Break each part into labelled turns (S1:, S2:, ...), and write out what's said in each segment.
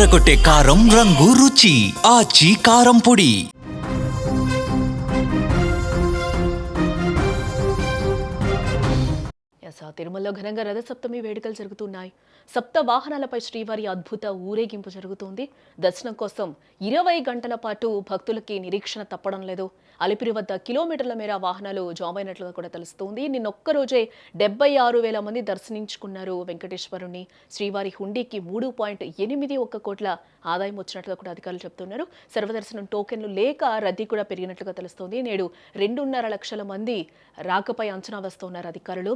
S1: అదరగొట్టే కారం రంగు రుచి ఆచి కారం పొడి.
S2: తిరుమలలో ఘనంగా రథసప్తమి వేడుకలు జరుగుతున్నాయి. సప్త వాహనాలపై శ్రీవారి అద్భుత ఊరేగింపు జరుగుతోంది. దర్శనం కోసం 20 గంటల పాటు భక్తులకి నిరీక్షణ తప్పడం లేదు. అలిపిరి వద్ద కిలోమీటర్ల మేర వాహనాలు జామ్ అయినట్లుగా కూడా తెలుస్తోంది. నిన్నొక్కరోజే 76,000 మంది దర్శించుకున్నారు వెంకటేశ్వరుణ్ణి. శ్రీవారి హుండీకి 3.81 కోట్ల ఆదాయం వచ్చినట్లుగా కూడా అధికారులు చెబుతున్నారు. సర్వదర్శనం టోకెన్లు లేక రద్దీ కూడా పెరిగినట్లుగా తెలుస్తోంది. నేడు 2.5 లక్షల మంది రాకపై అంచనా వేస్తున్నారు అధికారులు.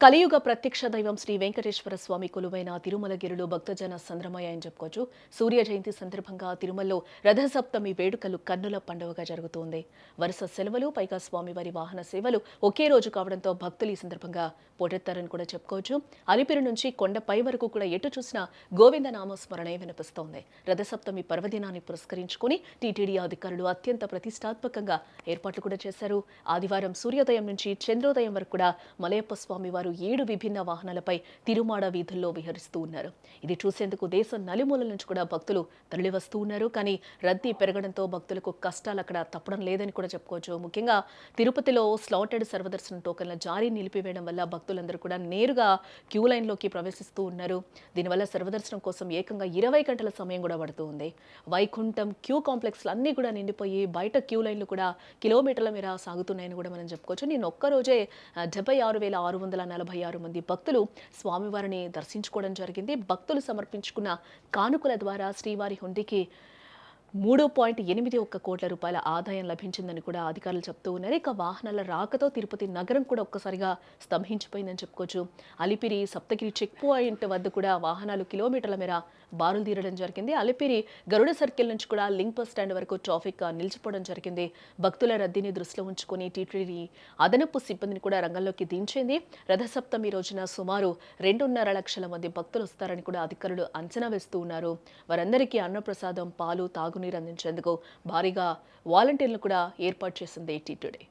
S2: కలియుగ ప్రత్యక్ష దైవం శ్రీ వెంకటేశ్వర స్వామి కొలువైన తిరుమలగిరిలో భక్తజన సంద్రమయ్య అని చెప్పుకోవచ్చు. సూర్య జయంతి సందర్భంగా తిరుమలలో రథసప్తమి వేడుకలు కన్నుల పండుగగా జరుగుతోంది. వరుస సెలవులు, పైగా స్వామివారి వాహన సేవలు ఒకే రోజు కావడంతో భక్తులు ఈ సందర్భంగా పోటెత్తారని కూడా చెప్పుకోవచ్చు. అలిపిరి నుంచి కొండపై వరకు కూడా ఎటు చూసినా గోవింద నామస్మరణే వినిపిస్తోంది. రథసప్తమి పర్వదినాన్ని పురస్కరించుకుని టీటీడీ అధికారులు అత్యంత ప్రతిష్టాత్మకంగా ఏర్పాట్లు కూడా చేశారు. ఆదివారం సూర్యోదయం నుంచి చంద్రోదయం వరకు కూడా మలయప్ప స్వామి వారు 7 విభిన్న వాహనాలపై తిరుమాడ వీధుల్లో విహరిస్తూ ఉన్నారు. ఇది చూసేందుకు దేశం నలుమూలల నుంచి కూడా భక్తులు తరలివస్తూ ఉన్నారు. కానీ రద్దీ పెరగడంతో భక్తులకు కష్టాలు అక్కడ తప్పడం లేదని కూడా చెప్పుకోవచ్చు. ముఖ్యంగా తిరుపతిలో స్లాటెడ్ సర్వదర్శన టోకన్ల జారీ నిలిపివేయడం వల్ల భక్తులందరూ కూడా నేరుగా క్యూ లైన్లోకి ప్రవేశిస్తూ ఉన్నారు. దీనివల్ల సర్వదర్శనం కోసం ఏకంగా 20 గంటల సమయం కూడా పడుతూ ఉంది. వైకుంఠం క్యూ కాంప్లెక్స్లు అన్నీ కూడా నిండిపోయి బయట క్యూ లైన్లు కూడా కిలోమీటర్ల మేర సాగుతున్నాయని కూడా మనం చెప్పుకోవచ్చు. నేను ఒక్కరోజే 76,646 మంది భక్తులు స్వామివారిని దర్శించుకోవడం జరిగింది. భక్తులు సమర్పించుకున్న కానుకల ద్వారా శ్రీవారి హుండీకి 3.81 కోట్ల రూపాయల ఆదాయం లభించిందని కూడా అధికారులు చెప్తూ ఉన్నారు. ఇక వాహనాల రాకతో తిరుపతి నగరం కూడా ఒక్కసారిగా స్తంభించిపోయిందని చెప్పుకోవచ్చు. అలిపిరి సప్తగిరి చెక్ పాయింట్ వద్ద కూడా వాహనాలు కిలోమీటర్ల మేర బారులు తీరడం జరిగింది. అలిపిరి గరుడ సర్కిల్ నుంచి కూడా లింక్ బస్ స్టాండ్ వరకు ట్రాఫిక్ నిలిచిపోవడం జరిగింది. భక్తుల రద్దీని దృష్టిలో ఉంచుకొని టీటీడీ అదనపు సిబ్బందిని కూడా రంగంలోకి దించింది. రథసప్తమి రోజున సుమారు 2.5 లక్షల మంది భక్తులు వస్తారని కూడా అధికారులు అంచనా వేస్తూ ఉన్నారు. వారందరికీ అన్నప్రసాదం, పాలు, తాగునీరు అందించేందుకు భారీగా వాలంటీర్లు కూడా ఏర్పాటు చేసింది టీటీడీ.